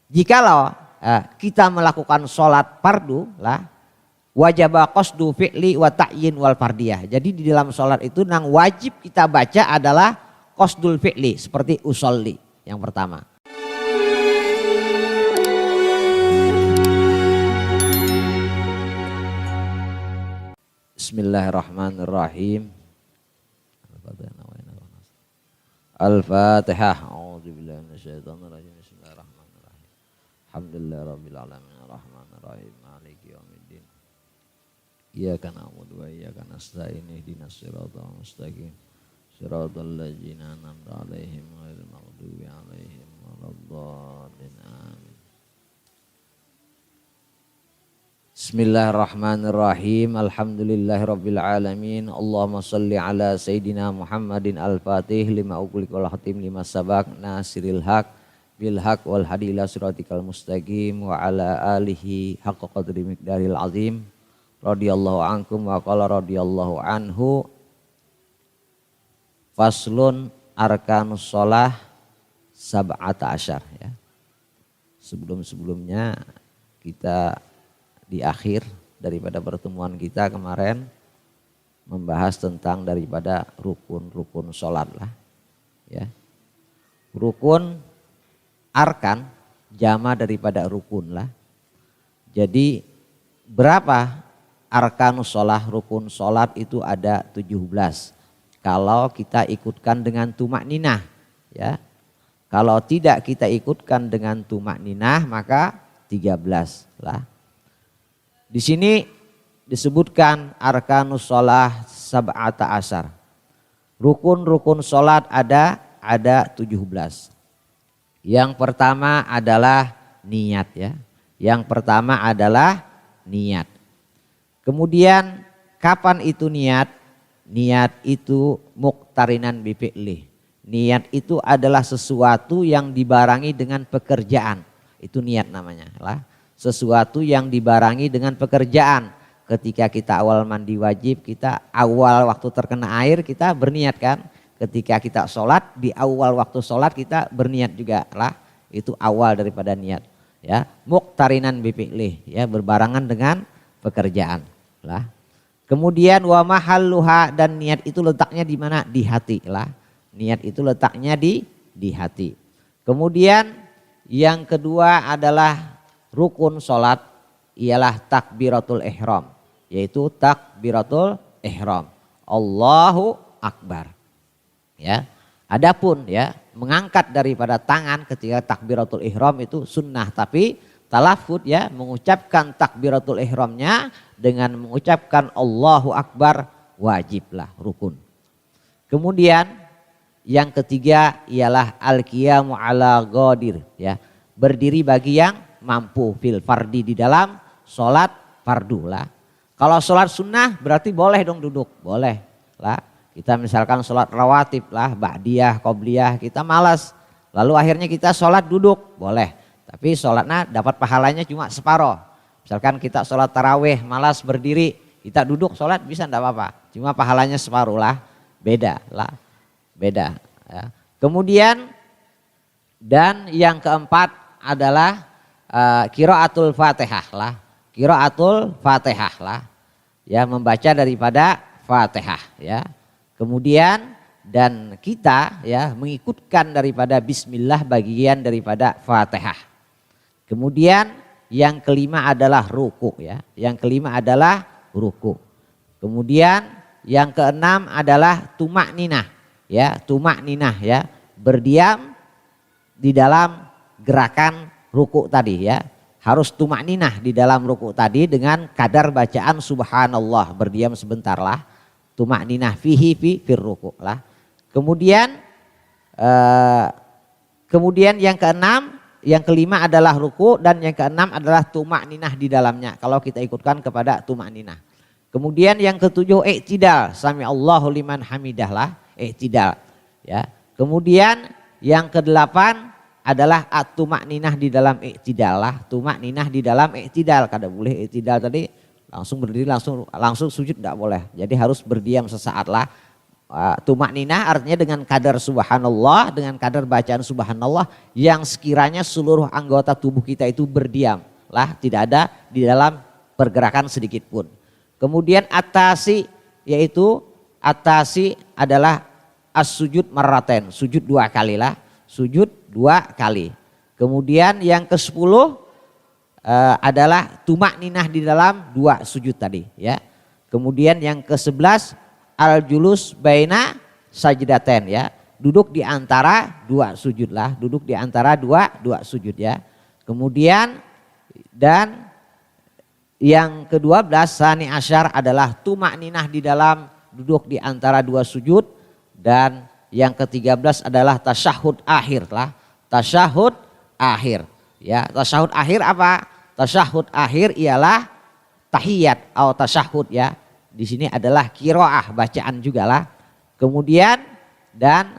Jikalau kita melakukan sholat fardu lah, wajib qasdu fi'li wa ta'yin wal fardiyah. Jadi di dalam sholat itu yang wajib kita baca adalah qasdul fi'li seperti usolli yang pertama. Bismillahirrahmanirrahim. Al-Fatihah. A'udzubillahi minasyaitonirrajim. Bismillahirrahmanirrahim. Alhamdulillahirabbil alamin arrahmanir rahim maliki yaumiddin. Iyyaka na'budu wa iyyaka nasta'in ihdinas siratal mustaqim. Siratal ladzina an'amta 'alaihim ghairil maghdubi 'alaihim waladdallin. Amin. Bismillahirrahmanirrahim. Alhamdulillahirabbil alamin. Allahumma shalli ala sayidina Muhammadin al-Fatih lima ughliqa wal khatim lima sabaq nasiril haq bil haq wal hadi ila siratikal mustaqim wa ala alihi haqqa qadri miqdaril azim. Radhiyallahu ankum wa qala radhiyallahu anhu. Faslun arkanus shalah sab'ata asyar ya. Sebelum-sebelumnya kita di akhir daripada pertemuan kita kemarin membahas tentang daripada rukun-rukun sholat lah ya. Rukun arkan jama daripada rukun lah. Jadi berapa arkanus sholah, rukun sholat itu ada 17. Kalau kita ikutkan dengan tumak ninah ya. Kalau tidak kita ikutkan dengan tumak ninah maka 13 lah. Di sini disebutkan arkanus sholah sab'ata asyar. Rukun-rukun sholat ada 17. Yang pertama adalah niat ya. Yang pertama adalah niat. Kemudian kapan itu niat? Niat itu muqtarinan bi fi'li. Niat itu adalah sesuatu yang dibarengi dengan pekerjaan. Itu niat namanya lah. Sesuatu yang dibarengi dengan pekerjaan. Ketika kita awal mandi wajib, kita awal waktu terkena air kita berniat kan. Ketika kita sholat, di awal waktu sholat kita berniat juga lah. Itu awal daripada niat ya. Muqtarinan bi fi'li ya, berbarengan dengan pekerjaan lah. Kemudian wa mahalluha, dan niat itu letaknya di mana? Di hati lah. Niat itu letaknya di hati. Kemudian yang kedua adalah rukun sholat ialah takbiratul ihram, yaitu takbiratul ihram. Allahu Akbar. Ya. Adapun ya mengangkat daripada tangan ketika takbiratul ihram itu sunnah, tapi talafud ya mengucapkan takbiratul ihramnya dengan mengucapkan Allahu Akbar wajiblah, rukun. Kemudian yang ketiga ialah al-qiyamu ala ghadir ya, berdiri bagi yang mampu fil fardi, di dalam sholat fardu lah. Kalau sholat sunnah berarti boleh dong duduk, boleh lah. Kita misalkan sholat rawatib lah, ba'diyah, qobliyah, kita malas. Lalu akhirnya kita sholat duduk, boleh. Tapi sholatnya dapat pahalanya cuma separoh. Misalkan kita sholat tarawih malas berdiri, kita duduk sholat bisa enggak apa-apa. Cuma pahalanya separuh lah, beda lah, beda. Ya. Kemudian dan yang keempat adalah qiraatul Fatihah lah. Qiraatul Fatihah lah. Ya, membaca daripada Fatihah ya. Kemudian dan kita ya mengikutkan daripada bismillah bagian daripada Fatihah. Kemudian yang kelima adalah ruku ya. Yang kelima adalah ruku. Kemudian yang keenam adalah tumak ninah ya. Tumak ninah ya, berdiam di dalam gerakan ruku tadi ya. Harus tumak ninah di dalam ruku tadi dengan kadar bacaan subhanallah, berdiam sebentar lah. Tumak ninah fihi fir ruku lah. Kemudian yang keenam, yang kelima adalah ruku, dan yang keenam adalah tumak ninah di dalamnya. Kalau kita ikutkan kepada tumak ninah. Kemudian yang ketujuh i'tidal, sami Allahu liman hamidah lah, i'tidal ya. Kemudian yang kedelapan adalah tumak ninah di dalam i'tidal lah, tumak ninah di dalam i'tidal. Kada boleh i'tidal tadi langsung berdiri langsung sujud, tidak boleh. Jadi harus berdiam sesaat lah. Tumak ninah artinya dengan kadar subhanallah, dengan kadar bacaan subhanallah yang sekiranya seluruh anggota tubuh kita itu berdiam lah, tidak ada di dalam pergerakan sedikit pun. Kemudian atasi, yaitu atasi adalah as-sujud marraten, sujud 2 kali lah, sujud 2 kali. Kemudian yang ke-10 adalah tumak ninah di dalam 2 sujud tadi ya. Kemudian yang ke-11 al-julus baina sajdaten ya, duduk di antara 2 sujud lah, duduk di antara dua sujud ya. Kemudian dan yang ke-12 sani asyar adalah tumak ninah di dalam duduk di antara 2 sujud, dan yang ke-13 adalah tasyahud akhir lah, tasyahud akhir ya. Tasyahud akhir apa? Tasyahud akhir ialah tahiyat atau tasyahud ya. Di sini adalah qiraah, bacaan juga lah. Kemudian dan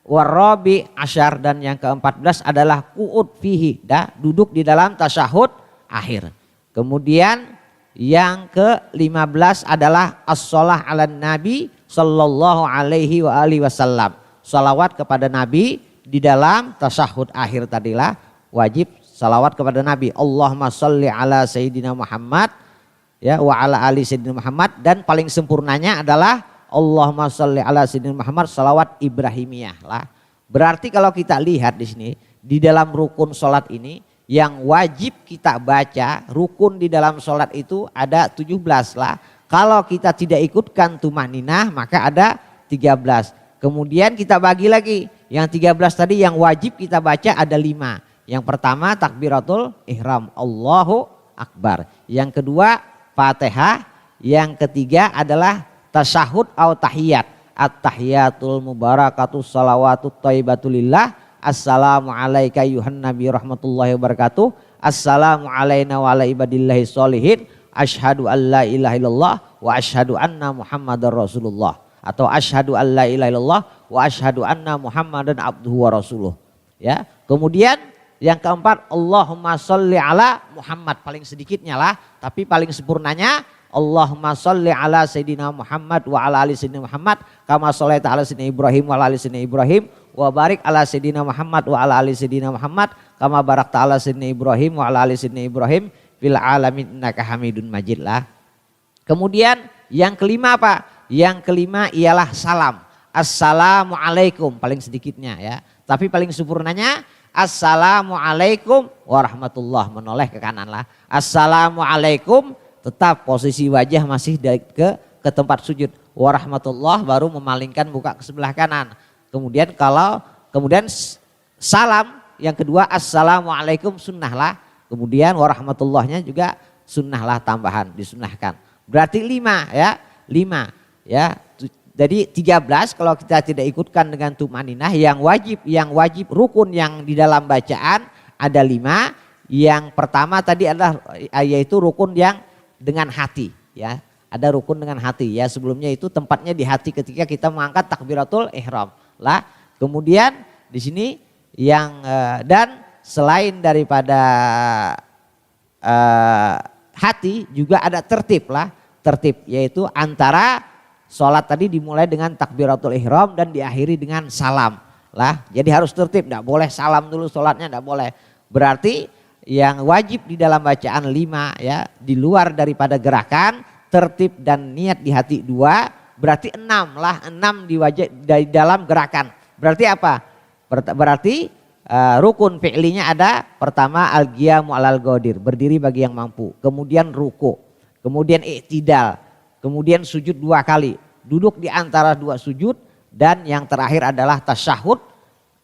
warabi asyar, dan yang ke-14 adalah qu'ud fihi, duduk di dalam tasyahud akhir. Kemudian yang ke-15 adalah as-shalah 'alan nabi sallallahu alaihi wa alihi wasallam. Salawat kepada Nabi di dalam tasyahud akhir tadilah, wajib salawat kepada Nabi. Allahumma sholli ala sayyidina Muhammad ya wa ala ali sayyidina Muhammad, dan paling sempurnanya adalah Allahumma sholli ala sayyidina Muhammad salawat Ibrahimiyah lah. Berarti kalau kita lihat di sini di dalam rukun salat ini yang wajib kita baca, rukun di dalam salat itu ada 17 lah. Kalau kita tidak ikutkan tumaninah maka ada 13. Kemudian kita bagi lagi, yang 13 tadi yang wajib kita baca ada 5. Yang pertama takbiratul ihram, Allahu Akbar. Yang kedua Fatihah, yang ketiga adalah tasyahud atau tahiyat. At-tahiyatul mubarakatus salawatut thayyibatulillah. Assalamu alayka ayuhan nabi rahmatullahi wabarakatuh. Assalamu alayna wa ala ibadillahi sholihin. Asyhadu an la ilaha illallah wa asyhadu anna muhammadar rasulullah. Atau asyhadu an la ilaha illallah wa asyhadu anna muhammadan abduhu wa rasuluh. Ya. Kemudian yang keempat Allahumma sholli ala Muhammad, paling sedikitnya lah, tapi paling sempurnanya Allahumma sholli ala sayyidina Muhammad wa ala ali sayyidina Muhammad kama shollaita ala sayyidina Ibrahim wa ala ali sayyidina Ibrahim wa barik ala sayyidina Muhammad wa ala ali sayyidina Muhammad kama barakta ala sayyidina Ibrahim wa ala ali sayyidina Ibrahim fil alamin innaka Hamidun Majid lah. Kemudian yang kelima apa? Yang kelima ialah salam. Assalamualaikum, paling sedikitnya ya, tapi paling sempurnanya Assalamualaikum warahmatullah, menoleh ke kanan lah. Assalamualaikum, tetap posisi wajah masih ke tempat sujud. Warahmatullah baru memalingkan muka ke sebelah kanan. Kemudian salam yang kedua assalamualaikum sunnah lah. Kemudian warahmatullahnya juga sunnah lah, tambahan disunnahkan. Berarti 5 ya, 5 ya. Jadi 13 kalau kita tidak ikutkan dengan tumaninah, yang wajib rukun yang di dalam bacaan ada 5. Yang pertama tadi adalah yaitu rukun yang dengan hati ya. Ada rukun dengan hati ya, sebelumnya itu tempatnya di hati ketika kita mengangkat takbiratul ihram lah. Kemudian di sini yang dan selain daripada hati juga ada tertib lah, tertib yaitu antara sholat tadi dimulai dengan takbiratul ihram dan diakhiri dengan salam lah. Jadi harus tertib, tidak boleh salam dulu sholatnya, tidak boleh. Berarti yang wajib di dalam bacaan 5 ya, di luar daripada gerakan, tertib dan niat di hati 2, berarti 6 lah, 6 di dalam gerakan. Berarti apa? Berarti rukun fi'linya ada pertama al-qiyamu alal qadir, berdiri bagi yang mampu. Kemudian ruku, kemudian i'tidal, kemudian sujud 2 kali, duduk di antara 2 sujud, dan yang terakhir adalah tasyahud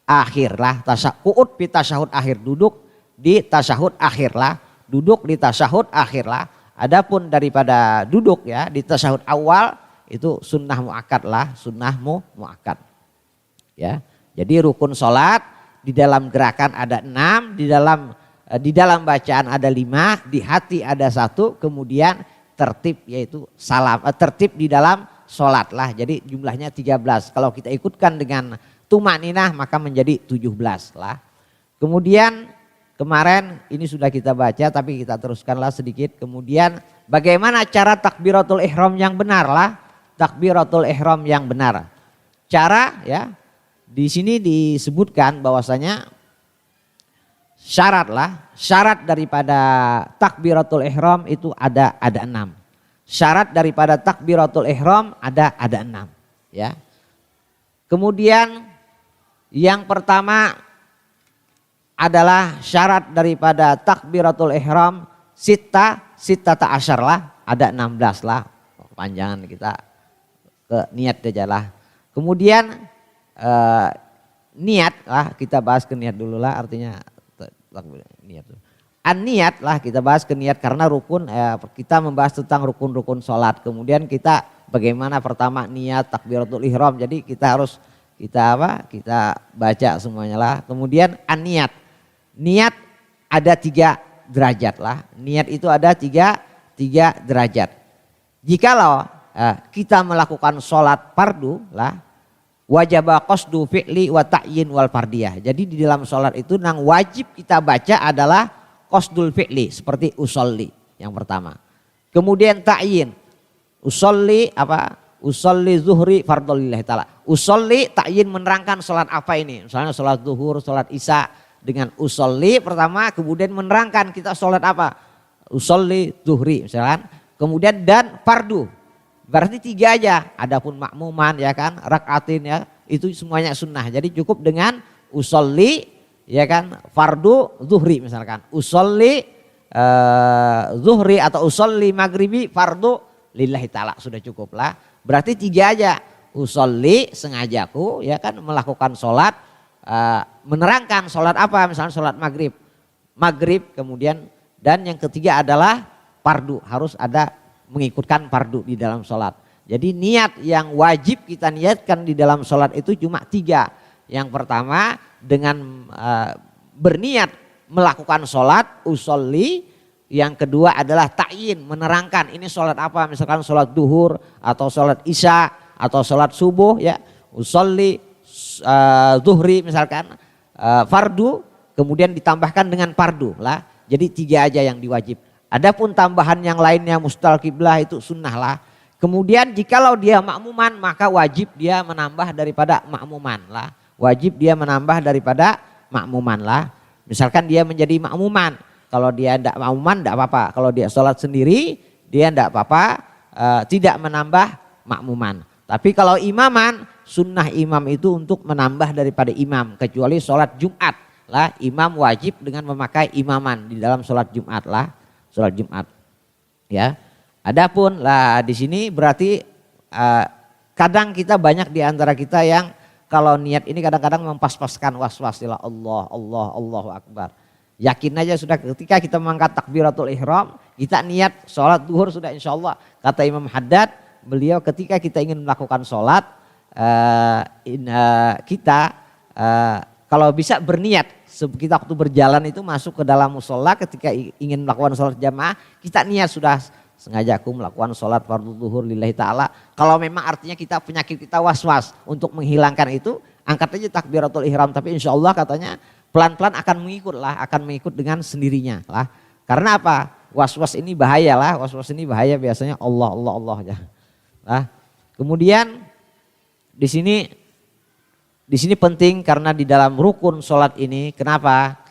akhir lah, qu'ud fi tasyahud akhir, duduk di tasyahud akhir lah, duduk di tasyahud akhir lah. Adapun daripada duduk ya di tasyahud awal itu sunnah muakkad lah, sunnah muakkad. Ya. Jadi rukun salat di dalam gerakan ada 6, di dalam bacaan ada 5, di hati ada 1, kemudian tertib yaitu salam, tertib di dalam salat lah. Jadi jumlahnya 13. Kalau kita ikutkan dengan tumaninah maka menjadi 17 lah. Kemudian kemarin ini sudah kita baca tapi kita teruskanlah sedikit. Kemudian bagaimana cara takbiratul ihram yang benar lah. Takbiratul ihram yang benar. cara ya di sini disebutkan bahwasanya syarat daripada takbiratul ihram itu ada 6. Syarat daripada takbiratul ihram ada 6 ya. Kemudian yang pertama adalah syarat daripada takbiratul ihram sittata asyar lah, ada 16 lah. Panjangan kita ke niat aja lah. Kemudian niat lah, kita bahas ke niat dulu lah, artinya niat. An-niat lah kita bahas ke niat karena rukun, kita membahas tentang rukun-rukun sholat. Kemudian kita bagaimana pertama niat takbiratul ihram, jadi kita harus kita baca semuanya lah. Kemudian an-niat, niat ada 3 derajat lah. Niat itu ada tiga derajat. Jikalau kita melakukan sholat fardu lah, wajib qasdu fi'li wa ta'yin wal fardiyah. Jadi di dalam sholat itu yang wajib kita baca adalah qasdul fi'li seperti usolli yang pertama. Kemudian ta'yin, usolli usolli zuhri fardhulillahi ta'ala. Usolli ta'yin menerangkan sholat apa ini. Misalnya sholat zuhur, sholat isya dengan usolli pertama, kemudian menerangkan kita sholat apa. Usolli zuhri misalkan. Kemudian dan fardu. Berarti 3 aja. Adapun makmuman ya kan, rakaatin ya, itu semuanya sunnah. Jadi cukup dengan usolli ya kan, fardu zuhri misalkan. Usolli zuhri atau usolli maghribi fardu lillahi ta'ala, sudah cukup lah. Berarti 3 aja. Usolli sengajaku ya kan melakukan sholat, menerangkan sholat apa, misalnya sholat maghrib kemudian, dan yang ketiga adalah fardu, harus ada mengikutkan fardu di dalam sholat. Jadi niat yang wajib kita niatkan di dalam sholat itu cuma 3. Yang pertama dengan berniat melakukan sholat usolli. Yang kedua adalah ta'yin, menerangkan ini sholat apa, misalkan sholat duhur atau sholat isya atau sholat subuh ya, usolli zuhri misalkan fardu, kemudian ditambahkan dengan fardu lah. Jadi 3 aja yang diwajib. Adapun tambahan yang lainnya mustal kiblah itu sunnah lah. Kemudian jikalau dia makmuman maka wajib dia menambah daripada makmuman lah. Wajib dia menambah daripada makmuman lah. Misalkan dia menjadi makmuman. Kalau dia tidak makmuman tidak apa-apa. Kalau dia sholat sendiri dia tidak apa-apa, tidak menambah makmuman. Tapi kalau imaman, sunnah imam itu untuk menambah daripada imam. Kecuali sholat Jumat lah, imam wajib dengan memakai imaman di dalam sholat Jumat lah. Sholat Jumat ya. Adapun lah di sini berarti kadang kita banyak di antara kita yang kalau niat ini kadang-kadang mempas-paskan was-was Allahu Akbar. Yakin aja sudah ketika kita mengangkat takbiratul ihram, kita niat sholat duhur sudah insya Allah. Kata Imam Haddad, beliau ketika kita ingin melakukan sholat, kita kalau bisa berniat, kita waktu berjalan itu masuk ke dalam musola ketika ingin melakukan sholat jamaah, kita niat sudah sengaja aku melakukan sholat fardu duhur lillahi ta'ala. Kalau memang artinya kita penyakit kita was-was, untuk menghilangkan itu, angkat aja takbiratul ihram. Tapi insya Allah katanya pelan-pelan akan mengikut dengan sendirinya lah. Karena apa? Was-was ini bahaya lah, was-was ini bahaya biasanya Allah aja. Lah. Kemudian di sini penting karena di dalam rukun sholat ini, kenapa?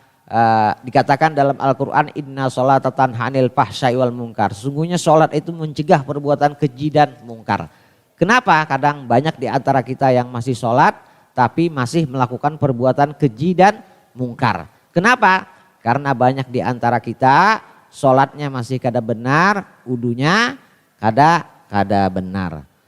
Dikatakan dalam Al-Quran, inna sholata tanha 'anil fahsya'i wal munkar. Sesungguhnya sholat itu mencegah perbuatan keji dan mungkar. Kenapa? Kadang banyak di antara kita yang masih sholat tapi masih melakukan perbuatan keji dan mungkar. Kenapa? Karena banyak di antara kita sholatnya masih kada benar, wudunya kada benar.